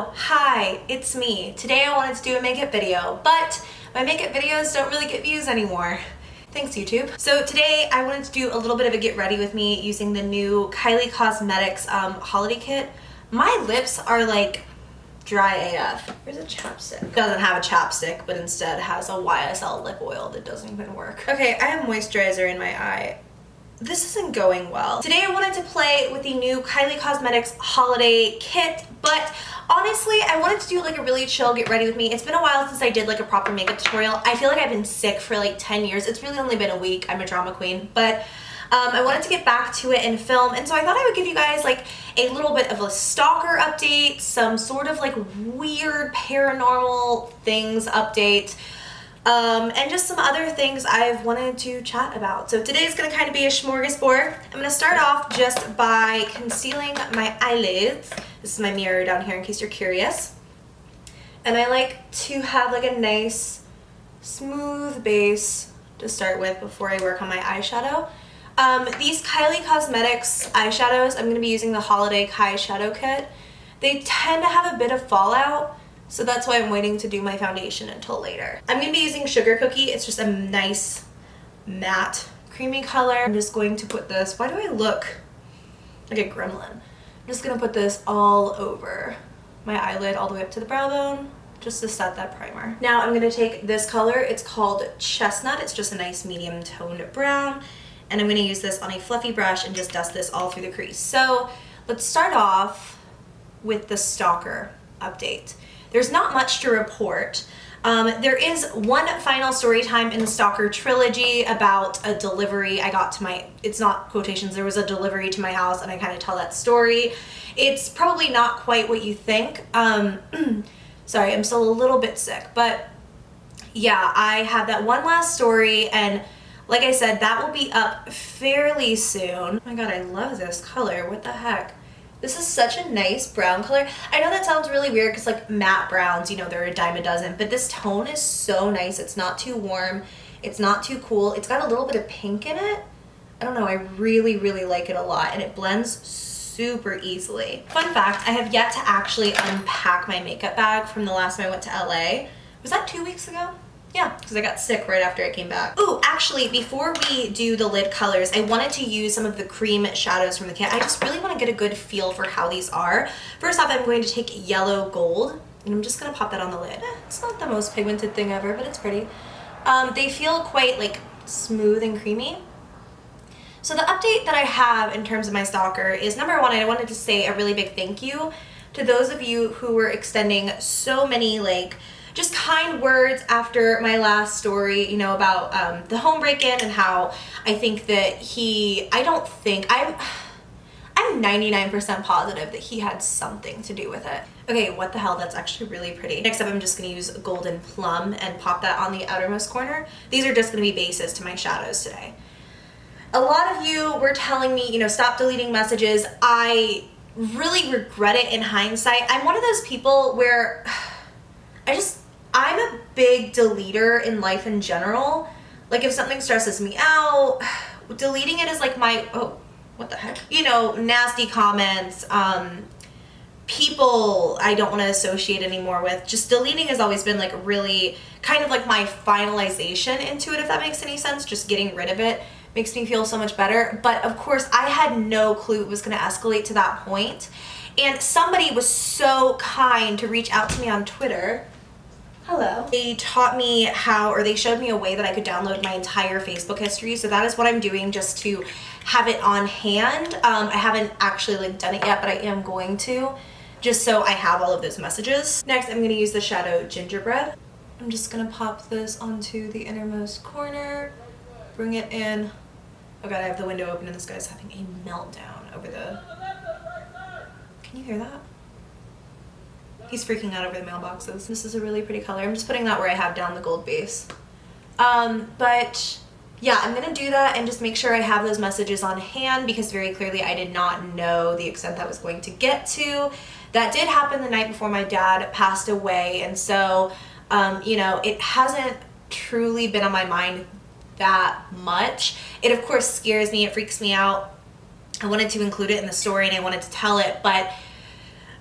Hello, hi, it's me. Today I wanted to do a makeup video, but my makeup videos don't really get views anymore. Thanks, YouTube. So today I wanted to do a little bit of a get ready with me using the new Kylie Cosmetics holiday kit. My lips are like dry AF. Where's a chapstick? It doesn't have a chapstick, but instead has a YSL lip oil that doesn't even work. Okay, I have moisturizer in my eye. This isn't going well. Today I wanted to play with the new Kylie Cosmetics holiday kit, but honestly, I wanted to do like a really chill get ready with me. It's been a while since I did like a proper makeup tutorial. I feel like I've been sick for like 10 years. It's really only been a week. I'm a drama queen, but I wanted to get back to it and film, and so I thought I would give you guys like a little bit of a Stalker update, some sort of like weird paranormal things update, and just some other things I've wanted to chat about. So today's gonna kind of be a smorgasbord. I'm gonna start off just by concealing my eyelids. This is my mirror down here in case you're curious. And I like to have like a nice smooth base to start with before I work on my eyeshadow. These Kylie Cosmetics eyeshadows, I'm going to be using the Holiday Kai Shadow Kit. They tend to have a bit of fallout, so that's why I'm waiting to do my foundation until later. I'm going to be using Sugar Cookie. It's just a nice matte creamy color. I'm just going to put this, why do I look like a gremlin? I'm just going to put this all over my eyelid all the way up to the brow bone, just to set that primer. Now I'm going to take this color. It's called Chestnut. It's just a nice medium toned brown. And I'm going to use this on a fluffy brush and just dust this all through the crease. So let's start off with the Stalker update. There's not much to report. There is one final story time in the Stalker trilogy about a delivery I got to my, it's not quotations, there was a delivery to my house, and I kind of tell that story. It's probably not quite what you think. Sorry, I'm still a little bit sick, but yeah, I have that one last story, and like I said, that will be up fairly soon. Oh my god, I love this color. What the heck? This is such a nice brown color. I know that sounds really weird because like matte browns, you know, they're a dime a dozen, but this tone is so nice. It's not too warm. It's not too cool. It's got a little bit of pink in it. I don't know, I really, really like it a lot, and it blends super easily. Fun fact, I have yet to actually unpack my makeup bag from the last time I went to LA. Was that 2 weeks ago? Yeah, because I got sick right after I came back. Ooh, actually, before we do the lid colors, I wanted to use some of the cream shadows from the kit. I just really want to get a good feel for how these are. First off, I'm going to take yellow gold, and I'm just going to pop that on the lid. It's not the most pigmented thing ever, but it's pretty. They feel quite like smooth and creamy. So the update that I have in terms of my Stalker is, number one, I wanted to say a really big thank you to those of you who were extending so many like just kind words after my last story, you know, about the home break-in and how I think that I'm 99% positive that he had something to do with it. Okay, what the hell, that's actually really pretty. Next up, I'm just gonna use Golden Plum and pop that on the outermost corner. These are just gonna be bases to my shadows today. A lot of you were telling me, you know, stop deleting messages. I really regret it in hindsight. I'm one of those people where I'm a big deleter in life in general. Like if something stresses me out, deleting it is like my, oh, what the heck? You know, nasty comments, people I don't want to associate anymore with. Just deleting has always been like really kind of like my finalization into it, if that makes any sense. Just getting rid of it makes me feel so much better. But of course, I had no clue it was going to escalate to that point. And somebody was so kind to reach out to me on Twitter. Hello. They taught me how, or they showed me a way that I could download my entire Facebook history. So that is what I'm doing just to have it on hand. I haven't actually like done it yet, but I am going to, just so I have all of those messages. Next, I'm going to use the shadow Gingerbread. I'm just going to pop this onto the innermost corner, bring it in. Oh god, I have the window open and this guy's having a meltdown over the... Can you hear that? He's freaking out over the mailboxes. This is a really pretty color. I'm just putting that where I have down the gold base. But yeah, I'm gonna do that and just make sure I have those messages on hand, because very clearly I did not know the extent that was going to get to. That did happen the night before my dad passed away, and so, you know, it hasn't truly been on my mind that much. It of course scares me, it freaks me out. I wanted to include it in the story and I wanted to tell it, but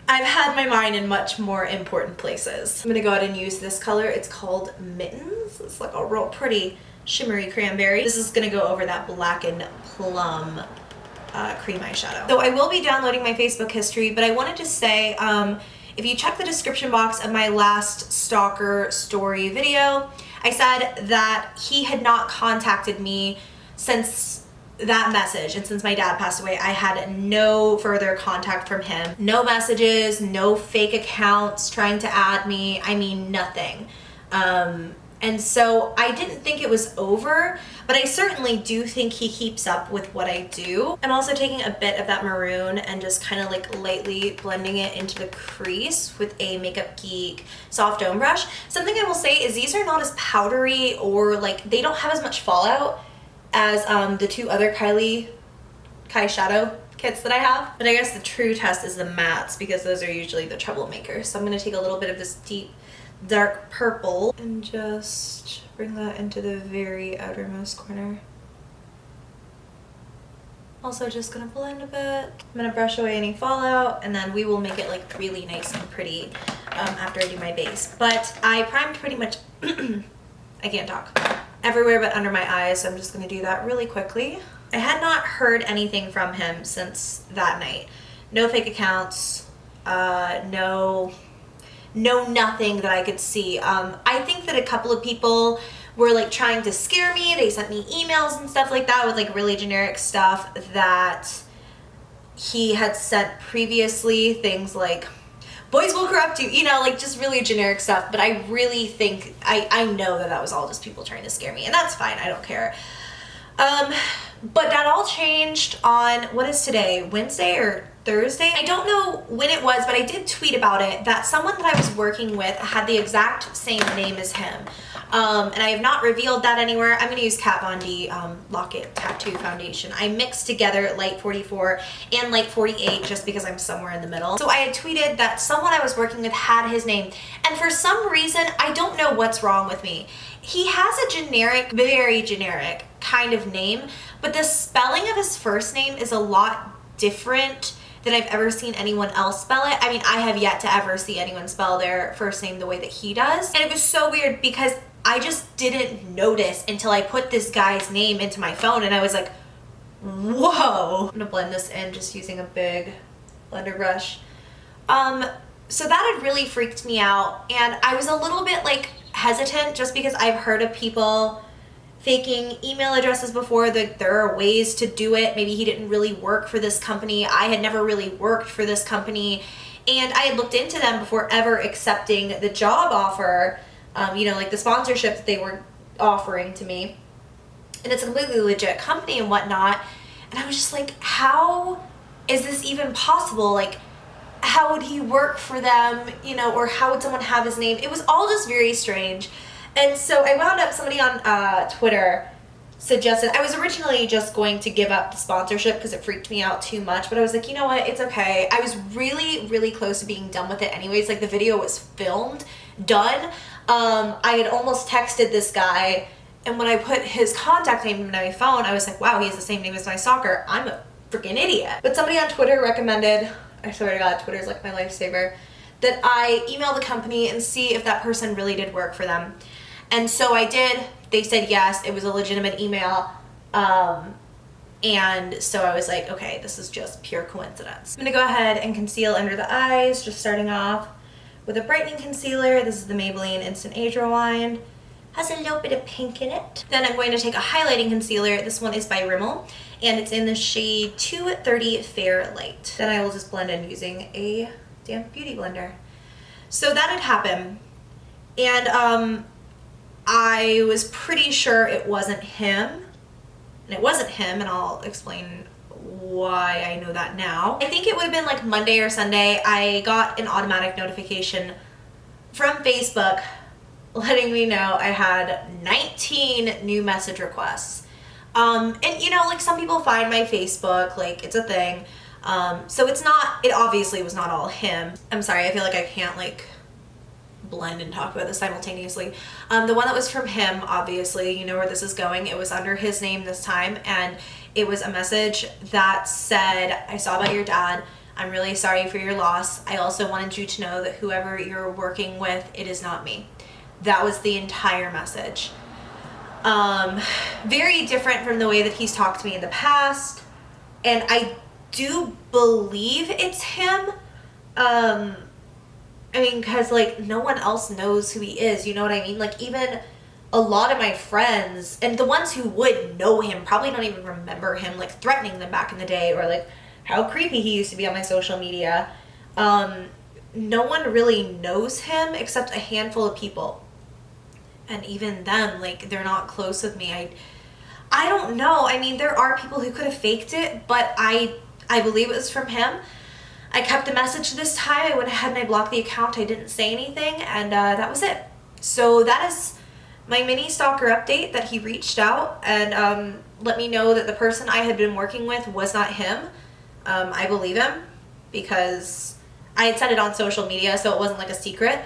I've had my mind in much more important places. I'm gonna go ahead and use this color. It's called Mittens. It's like a real pretty shimmery cranberry. This is gonna go over that blackened plum cream eyeshadow. So I will be downloading my Facebook history, but I wanted to say, if you check the description box of my last Stalker story video, I said that he had not contacted me since that message, and since my dad passed away, I had no further contact from him. No messages, no fake accounts trying to add me. I mean, nothing. And so I didn't think it was over, but I certainly do think he keeps up with what I do. I'm also taking a bit of that maroon and just kind of like lightly blending it into the crease with a Makeup Geek soft dome brush. Something I will say is these are not as powdery, or like they don't have as much fallout as the two other Kylie shadow kits that I have. But I guess the true test is the mattes, because those are usually the troublemakers. So I'm going to take a little bit of this deep dark purple and just bring that into the very outermost corner. Also just gonna blend a bit. I'm gonna brush away any fallout, and then we will make it like really nice and pretty after I do my base. But I primed pretty much, I can't talk, everywhere but under my eyes, so I'm just gonna do that really quickly. I had not heard anything from him since that night. No fake accounts, no nothing that I could see. I think that a couple of people were like trying to scare me. They sent me emails and stuff like that with like really generic stuff that he had sent previously. Things like, boys will corrupt you, you know, like just really generic stuff. But I really think, I know that that was all just people trying to scare me, and that's fine, I don't care. But that all changed on, what is today, Wednesday or Thursday? I don't know when it was, but I did tweet about it, that someone that I was working with had the exact same name as him. And I have not revealed that anywhere. I'm gonna use Kat Von D Lock-It Tattoo Foundation. I mixed together Light 44 and Light 48 just because I'm somewhere in the middle. So I had tweeted that someone I was working with had his name, and for some reason, I don't know what's wrong with me. He has a generic, very generic kind of name, but the spelling of his first name is a lot different than I've ever seen anyone else spell it. I mean, I have yet to ever see anyone spell their first name the way that he does. And it was so weird because I just didn't notice until I put this guy's name into my phone, and I was like, whoa. I'm gonna blend this in just using a big blender brush. So that had really freaked me out, and I was a little bit like hesitant just because I've heard of people faking email addresses before, that there are ways to do it. Maybe he didn't really work for this company. I had never really worked for this company, and I had looked into them before ever accepting the job offer, you know, like the sponsorship that they were offering to me. And it's a completely legit company and whatnot. And I was just like, how is this even possible? Like, how would he work for them, you know, or how would someone have his name? It was all just very strange. And so I wound up, somebody on Twitter suggested, I was originally just going to give up the sponsorship because it freaked me out too much, but I was like, you know what, it's okay. I was really, really close to being done with it anyways. Like, the video was filmed, done. I had almost texted this guy, and when I put his contact name in my phone, I was like, wow, he has the same name as my stalker. I'm a freaking idiot. But somebody on Twitter recommended, I swear to God, Twitter's like my lifesaver, that I email the company and see if that person really did work for them. And so I did. They said yes, it was a legitimate email. And so I was like, okay, this is just pure coincidence. I'm gonna go ahead and conceal under the eyes, just starting off with a brightening concealer. This is the Maybelline Instant Age Rewind. Has a little bit of pink in it. Then I'm going to take a highlighting concealer. This one is by Rimmel, and it's in the shade 230 Fair Light. Then I will just blend in using a damp beauty blender. So that had happened, and I was pretty sure it wasn't him, and it wasn't him, and I'll explain why I know that now. I think it would have been like Monday or Sunday. I got an automatic notification from Facebook letting me know I had 19 new message requests. And you know, like, some people find my Facebook, like, it's a thing. So it's not, it obviously was not all him. I'm sorry, I feel like I can't like blend and talk about this simultaneously. The one that was from him, obviously, you know where this is going. It was under his name this time, and it was a message that said, I saw about your dad. I'm really sorry for your loss. I also wanted you to know that whoever you're working with, it is not me. That was the entire message. Very different from the way that he's talked to me in the past. And I do believe it's him. I mean, because, like, no one else knows who he is, you know what I mean? Like, even a lot of my friends, and the ones who would know him, probably don't even remember him, like, threatening them back in the day, or, like, how creepy he used to be on my social media. No one really knows him except a handful of people. And even them, like, they're not close with me. I don't know. I mean, there are people who could have faked it, but I believe it was from him. I kept the message this time. I went ahead and I blocked the account. I didn't say anything, and that was it. So that is my mini stalker update, that he reached out and let me know that the person I had been working with was not him. I believe him because I had said it on social media, so it wasn't like a secret.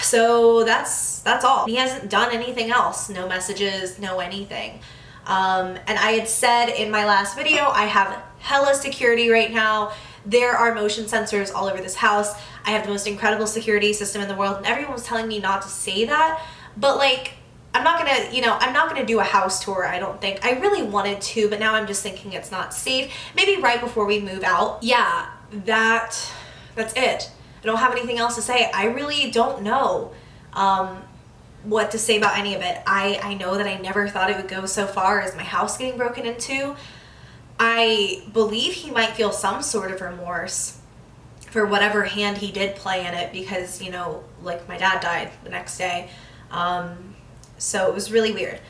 So that's all. He hasn't done anything else. No messages, no anything. And I had said in my last video, I have hella security right now. There are motion sensors all over this house. I have the most incredible security system in the world, and everyone was telling me not to say that. But, like, I'm not gonna, I'm not gonna do a house tour, I don't think. I really wanted to, but now I'm just thinking it's not safe. Maybe right before we move out. Yeah, that's it. I don't have anything else to say. I really don't know what to say about any of it. I know that I never thought it would go so far as my house getting broken into. I believe he might feel some sort of remorse for whatever hand he did play in it because, like, my dad died the next day. So it was really weird.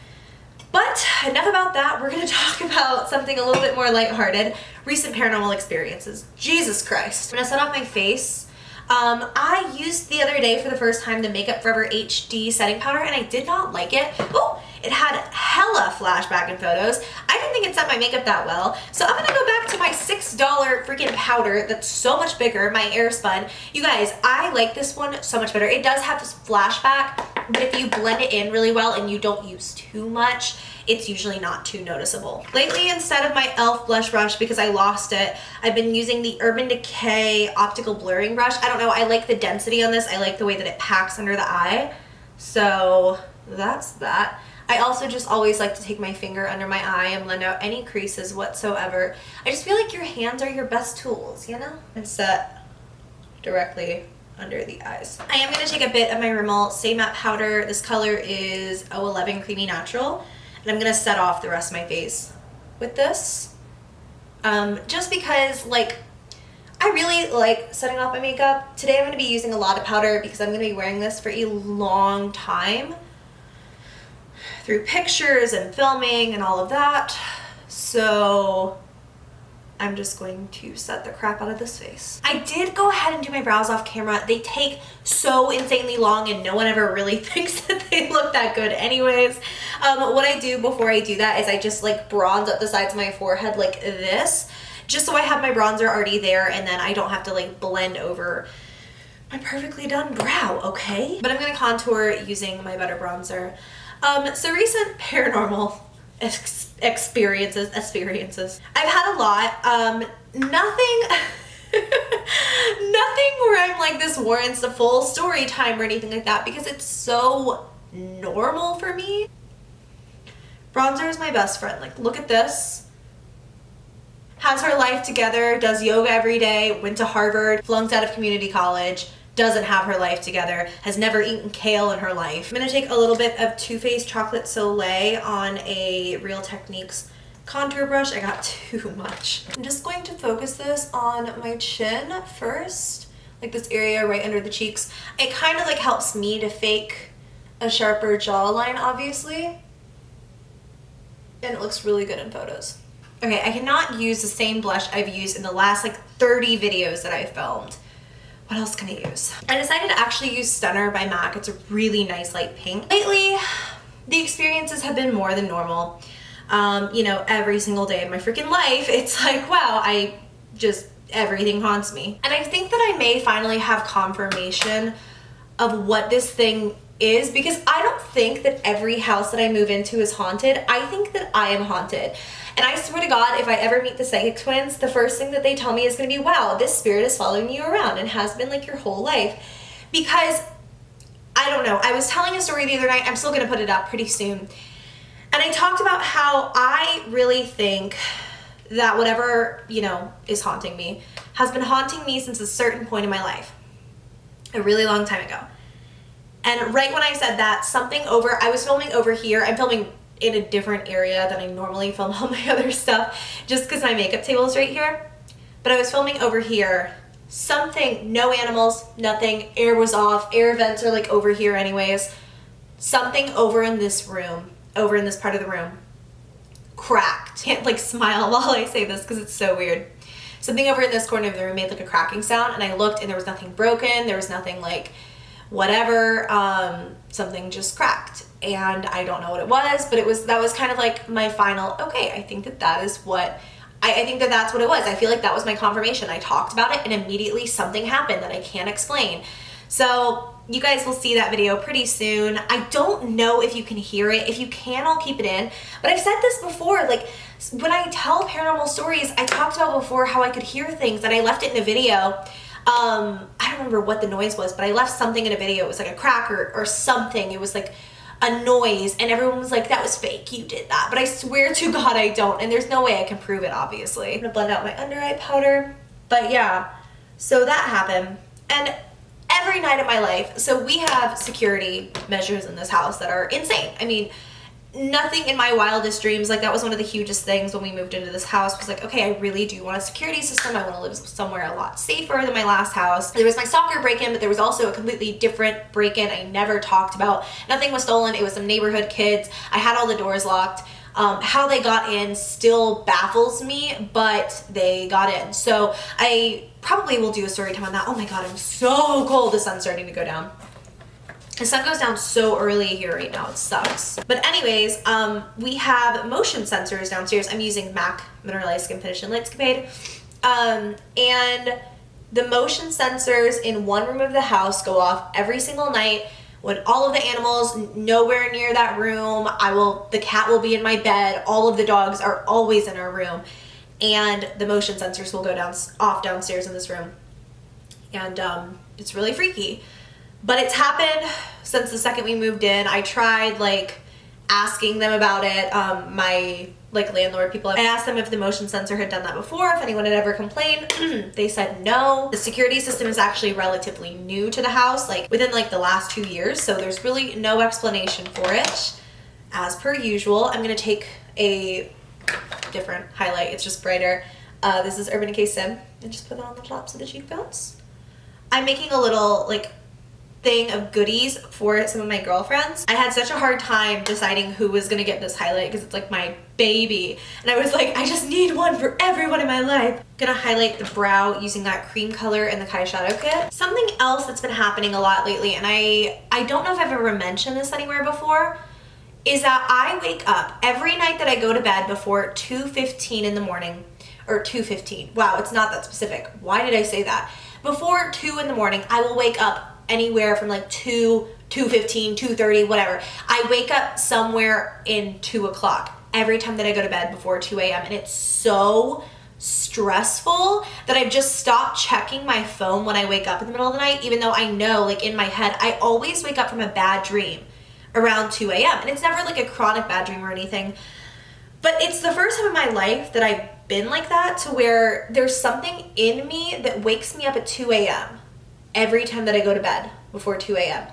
But enough about that. We're going to talk about something a little bit more lighthearted. Recent paranormal experiences. Jesus Christ. I'm going to set off my face. I used the other day for the first time the Makeup Forever HD setting powder, and I did not like it. Oh, it had hella flashback in photos. I didn't think it set my makeup that well. So I'm gonna go back to my $6 freaking powder that's so much bigger, my Airspun. You guys, I like this one so much better. It does have this flashback, but if you blend it in really well and you don't use too much, it's usually not too noticeable. Lately, instead of my e.l.f. blush brush, because I lost it, I've been using the Urban Decay optical blurring brush. I don't know, I like the density on this. I like the way that it packs under the eye. So that's that. I also just always like to take my finger under my eye and blend out any creases whatsoever. I just feel like your hands are your best tools, And set directly under the eyes. I am going to take a bit of my Rimmel Stay Matte powder. This color is 011 Creamy Natural. And I'm going to set off the rest of my face with this. Just because, like, I really like setting off my makeup. Today I'm going to be using a lot of powder because I'm going to be wearing this for a long time. Through pictures and filming and all of that. So I'm just going to set the crap out of this face. I did go ahead and do my brows off camera. They take so insanely long and no one ever really thinks that they look that good anyways. What I do before I do that is I just like bronze up the sides of my forehead like this, just so I have my bronzer already there and then I don't have to like blend over my perfectly done brow, okay? But I'm gonna contour using my Butter Bronzer. So recent paranormal experiences. I've had a lot. Nothing where I'm like, this warrants a full story time or anything like that because it's so normal for me. Bronzer is my best friend. Like, look at this. Has her life together, does yoga every day, went to Harvard, flunked out of community college, doesn't have her life together, has never eaten kale in her life. I'm gonna take a little bit of Too Faced Chocolate Soleil on a Real Techniques contour brush. I got too much. I'm just going to focus this on my chin first, like this area right under the cheeks. It kind of like helps me to fake a sharper jawline, obviously. And it looks really good in photos. Okay, I cannot use the same blush I've used in the last like 30 videos that I filmed. What else can I use? I decided to actually use Stunner by MAC. It's a really nice light pink. Lately, the experiences have been more than normal. Every single day of my freaking life, it's like, wow, everything haunts me. And I think that I may finally have confirmation of what this thing is because I don't think that every house that I move into is haunted. I think that I am haunted. And I swear to God, if I ever meet the psychic twins, the first thing that they tell me is going to be, wow, this spirit is following you around and has been like your whole life. Because, I don't know, I was telling a story the other night, I'm still going to put it up pretty soon. And I talked about how I really think that whatever, you know, is haunting me has been haunting me since a certain point in my life. A really long time ago. And right when I said that, I was filming over here. I'm filming in a different area than I normally film all my other stuff, just because my makeup table is right here. But I was filming over here. No animals, nothing. Air was off. Air vents are like over here anyways. Something over in this room, over in this part of the room, cracked. Can't like smile while I say this because it's so weird. Something over in this corner of the room made like a cracking sound, and I looked and there was nothing broken. There was nothing like whatever. Something just cracked, and I don't know what it was, but that was kind of like my final, okay, I think that is what, I think that's what it was. I feel like that was my confirmation. I talked about it and immediately something happened that I can't explain. So you guys will see that video pretty soon. I don't know if you can hear it. If you can, I'll keep it in. But I've said this before, like when I tell paranormal stories, I talked about before how I could hear things, and I left it in a video. I don't remember what the noise was, but I left something in a video. It was like a crack or something. It was like a noise, and everyone was like, that was fake, you did that. But I swear to God I don't, and there's no way I can prove it, obviously. I'm gonna blend out my under eye powder. But yeah, so that happened. And every night of my life, so we have security measures in this house that are insane. I mean, nothing in my wildest dreams, like that was one of the hugest things when we moved into this house, was like, okay, I really do want a security system. I want to live somewhere a lot safer than my last house. There was my stalker break-in, but there was also a completely different break-in I never talked about. Nothing was stolen. It was some neighborhood kids. I had all the doors locked. How they got in still baffles me, but they got in. So I probably will do a story time on that. Oh my God, I'm so cold. The sun's starting to go down. The sun goes down so early here right now, it sucks. But anyways, we have motion sensors downstairs. I'm using MAC Mineralized Skin Finish and Lightscapade. And the motion sensors in one room of the house go off every single night when all of the animals nowhere near that room. The cat will be in my bed. All of the dogs are always in our room. And the motion sensors will go off downstairs in this room. And it's really freaky. But it's happened since the second we moved in. I tried like asking them about it. My like landlord people, I asked them if the motion sensor had done that before, if anyone had ever complained. They said no. The security system is actually relatively new to the house, like within like the last 2 years. So there's really no explanation for it. As per usual, I'm gonna take a different highlight. It's just brighter. This is Urban Decay Sim, and just put it on the tops of the cheekbones. I'm making a little like thing of goodies for some of my girlfriends. I had such a hard time deciding who was gonna get this highlight because it's like my baby, and I was like, I just need one for everyone in my life. I'm gonna highlight the brow using that cream color in the Kai Shadow Kit. Something else that's been happening a lot lately, and I don't know if I've ever mentioned this anywhere before, is that I wake up every night that I go to bed before 2:15 in the morning, or 2:15. Wow, it's not that specific. Why did I say that? Before 2 in the morning, I will wake up anywhere from like 2:15, 2:30, whatever. I wake up somewhere in 2 o'clock every time that I go to bed before 2 a.m. And it's so stressful that I've just stopped checking my phone when I wake up in the middle of the night, even though I know like in my head, I always wake up from a bad dream around 2 a.m. And it's never like a chronic bad dream or anything. But it's the first time in my life that I've been like that, to where there's something in me that wakes me up at 2 a.m. every time that I go to bed before 2 a.m.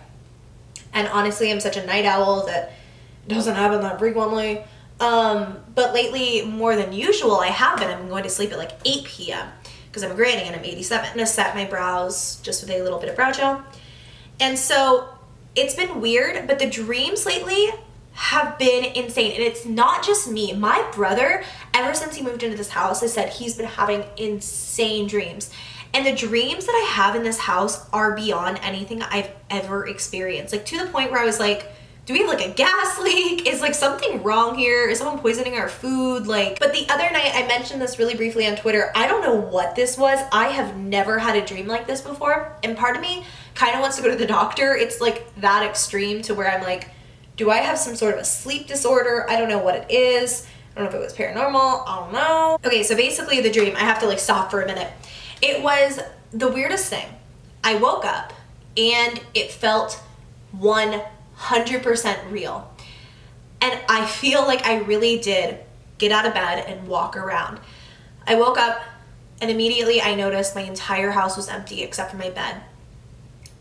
And honestly, I'm such a night owl that it doesn't happen that frequently. But lately, more than usual, I have been. I'm going to sleep at like 8 p.m. because I'm a granny and I'm 87. I'm going to set my brows just with a little bit of brow gel. And so it's been weird, but the dreams lately have been insane. And it's not just me. My brother, ever since he moved into this house, has said he's been having insane dreams. And the dreams that I have in this house are beyond anything I've ever experienced. Like to the point where I was like, do we have like a gas leak? Is like something wrong here? Is someone poisoning our food? Like, but the other night, I mentioned this really briefly on Twitter. I don't know what this was. I have never had a dream like this before. And part of me kind of wants to go to the doctor. It's like that extreme to where I'm like, do I have some sort of a sleep disorder? I don't know what it is. don't know if it was paranormal, I don't know. Okay, so basically the dream, I have to like stop for a minute. It was the weirdest thing. I woke up and it felt 100% real. And I feel like I really did get out of bed and walk around. I woke up and immediately I noticed my entire house was empty except for my bed.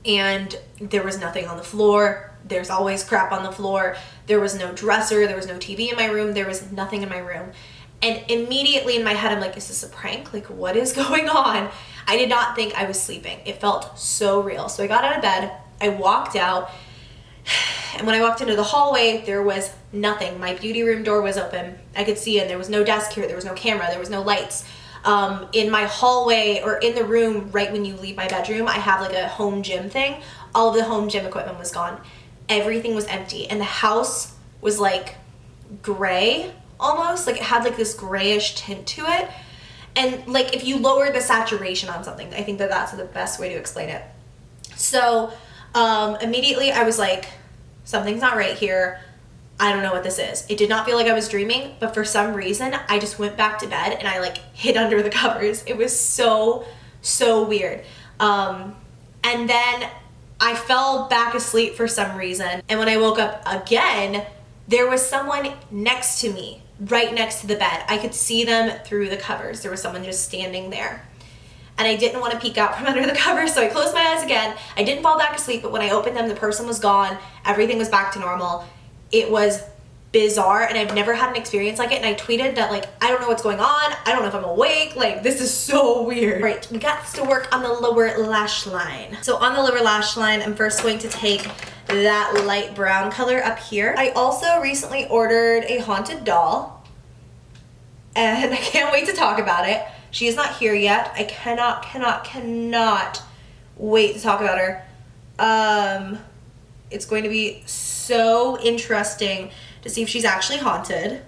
And there was nothing on the floor. There's always crap on the floor. There was no dresser. There was no TV in my room. There was nothing in my room. And immediately in my head, I'm like, is this a prank? Like, what is going on? I did not think I was sleeping. It felt so real. So I got out of bed. I walked out. And when I walked into the hallway, there was nothing. My beauty room door was open. I could see in. There was no desk here. There was no camera. There was no lights. In my hallway or in the room right when you leave my bedroom, I have like a home gym thing. All of the home gym equipment was gone. Everything was empty. And the house was like gray almost. Like it had like this grayish tint to it. And like if you lower the saturation on something, I think that that's the best way to explain it. So immediately I was like, something's not right here. I don't know what this is. It did not feel like I was dreaming, but for some reason, I just went back to bed and I like hid under the covers. It was so weird. And then I fell back asleep for some reason. And when I woke up again, there was someone next to me, right next to the bed. I could see them through the covers. There was someone just standing there. And I didn't want to peek out from under the covers, so I closed my eyes again. I didn't fall back asleep, but when I opened them, the person was gone. Everything was back to normal. It was bizarre, and I've never had an experience like it, and I tweeted that, like, I don't know what's going on. I don't know if I'm awake. Like, this is so weird. Right, we got to work on the lower lash line. So on the lower lash line, I'm first going to take that light brown color up here. I also recently ordered a haunted doll, and I can't wait to talk about it. She is not here yet. I cannot wait to talk about her. It's going to be so interesting to see if she's actually haunted.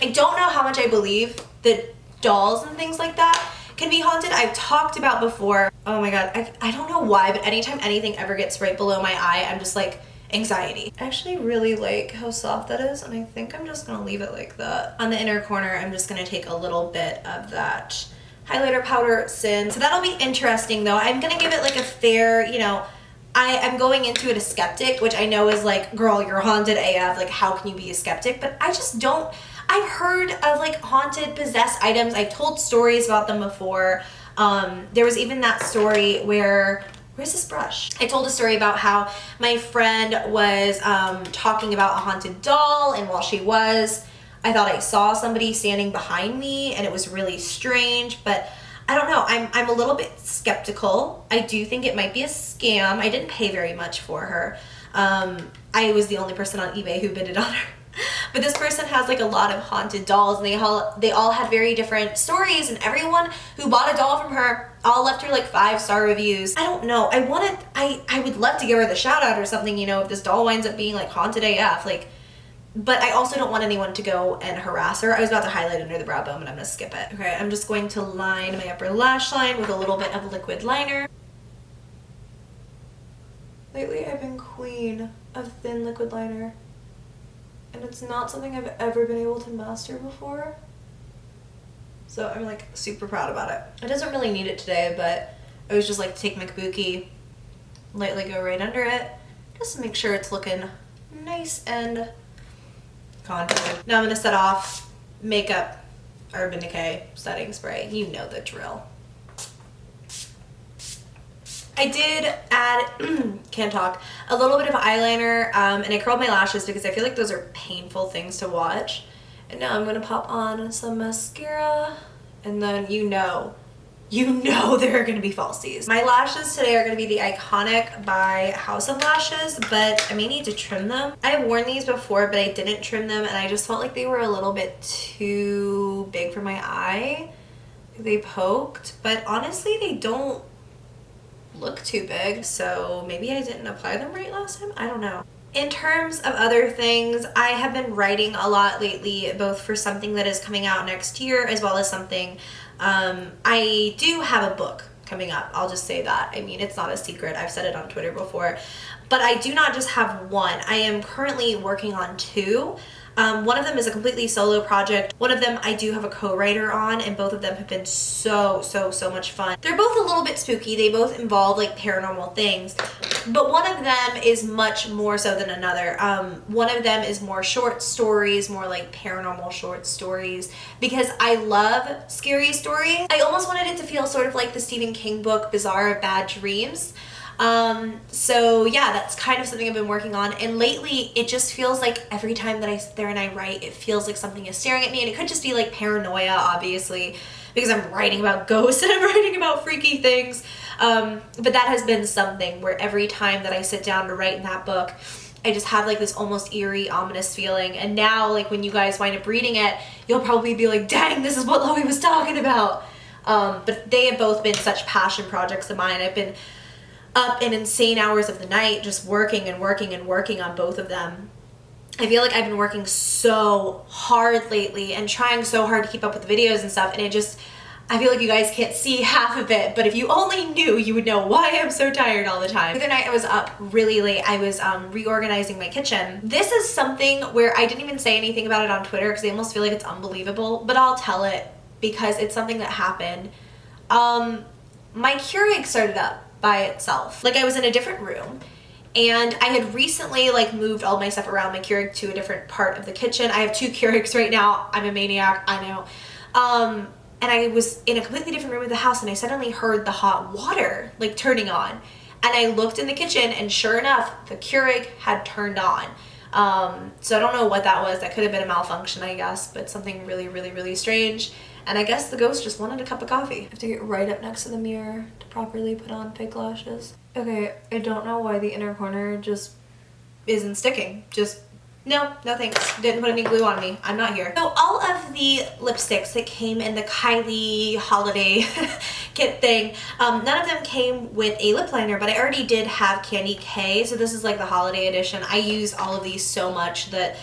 I don't know how much I believe that dolls and things like that can be haunted. I've talked about before. Oh my god, I don't know why, but anytime anything ever gets right below my eye, I'm just like, anxiety. I actually really like how soft that is, and I think I'm just gonna leave it like that. On the inner corner, I'm just gonna take a little bit of that highlighter powder Sin. So that'll be interesting though. I'm gonna give it like a fair, you know, I'm going into it a skeptic, which I know is like, girl, you're haunted AF, like how can you be a skeptic? But I just don't, I've heard of like haunted, possessed items. I've told stories about them before. There was even that story where, where's this brush? I told a story about how my friend was talking about a haunted doll, and while she was, I thought I saw somebody standing behind me, and it was really strange, but I don't know, I'm a little bit skeptical. I do think it might be a scam. I didn't pay very much for her. I was the only person on eBay who bidded on her. But this person has like a lot of haunted dolls, and they all had very different stories, and everyone who bought a doll from her all left her like 5-star reviews. I don't know. I would love to give her the shout out or something, you know, if this doll winds up being like haunted AF, like, but I also don't want anyone to go and harass her. I was about to highlight under the brow bone, but I'm gonna skip it. Okay, I'm just going to line my upper lash line with a little bit of liquid liner. Lately, I've been queen of thin liquid liner, and it's not something I've ever been able to master before. So I'm like super proud about it. It doesn't really need it today, but I always just like to take my kabuki, lightly go right under it, just to make sure it's looking nice and contoured. Now I'm gonna set off Makeup Urban Decay setting spray. You know the drill. I did add, can't talk, a little bit of eyeliner, and I curled my lashes because I feel like those are painful things to watch. And now I'm gonna pop on some mascara, and then you know there are gonna be falsies. My lashes today are gonna be the Iconic by House of Lashes, but I may need to trim them. I've worn these before, but I didn't trim them, and I just felt like they were a little bit too big for my eye. They poked, but honestly, they don't look too big, so maybe I didn't apply them right last time. I don't know. In terms of other things, I have been writing a lot lately, both for something that is coming out next year as well as something, I do have a book coming up. I'll just say that. I mean, it's not a secret. I've said it on Twitter before, but I do not just have one. I am currently working on two. One of them is a completely solo project. One of them I do have a co-writer on, and both of them have been so much fun. They're both a little bit spooky. They both involve like paranormal things, but one of them is much more so than another. One of them is more short stories, more like paranormal short stories, because I love scary stories. I almost wanted it to feel sort of like the Stephen King book, Bizarre Bad Dreams. So yeah, that's kind of something I've been working on, and lately it just feels like every time that I sit there and I write, it feels like something is staring at me, and it could just be like paranoia, obviously, because I'm writing about ghosts and I'm writing about freaky things, but that has been something where every time that I sit down to write in that book, I just have like this almost eerie, ominous feeling. And now, like, when you guys wind up reading it, you'll probably be like, dang, this is what Loey was talking about. But they have both been such passion projects of mine. I've been up in insane hours of the night just working and working and working on both of them. I feel like I've been working so hard lately and trying so hard to keep up with the videos and stuff, and I feel like you guys can't see half of it, but if you only knew, you would know why I'm so tired all the time. The other night I was up really late. I was reorganizing my kitchen. This is something where I didn't even say anything about it on Twitter because I almost feel like it's unbelievable, but I'll tell it because it's something that happened. My Keurig started up by itself. Like, I was in a different room, and I had recently like moved all my stuff around my Keurig to a different part of the kitchen. I have 2 Keurigs right now. I'm a maniac, I know. And I was in a completely different room of the house, and I suddenly heard the hot water like turning on, and I looked in the kitchen, and sure enough, the Keurig had turned on. So I don't know what that was. That could have been a malfunction, I guess, but something really strange. And I guess the ghost just wanted a cup of coffee. I have to get right up next to the mirror to properly put on fake lashes. Okay, I don't know why the inner corner just isn't sticking. No thanks. Didn't put any glue on me. I'm not here. So all of the lipsticks that came in the Kylie holiday kit thing, none of them came with a lip liner, but I already did have Candy K, so this is like the holiday edition. I use all of these so much that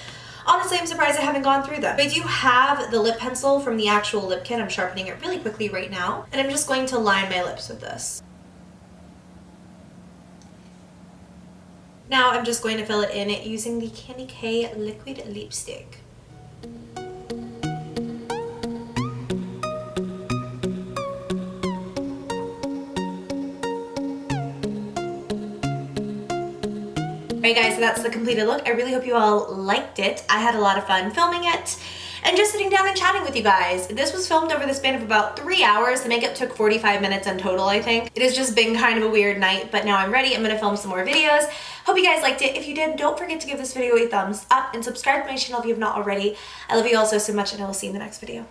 honestly, I'm surprised I haven't gone through them. I do have the lip pencil from the actual lip kit. I'm sharpening it really quickly right now, and I'm just going to line my lips with this. Now I'm just going to fill it in using the Candy K liquid lipstick. Alright guys, so that's the completed look. I really hope you all liked it. I had a lot of fun filming it and just sitting down and chatting with you guys. This was filmed over the span of about 3 hours. The makeup took 45 minutes in total, I think. It has just been kind of a weird night, but now I'm ready. I'm gonna film some more videos. Hope you guys liked it. If you did, don't forget to give this video a thumbs up and subscribe to my channel if you have not already. I love you all so much, and I will see you in the next video.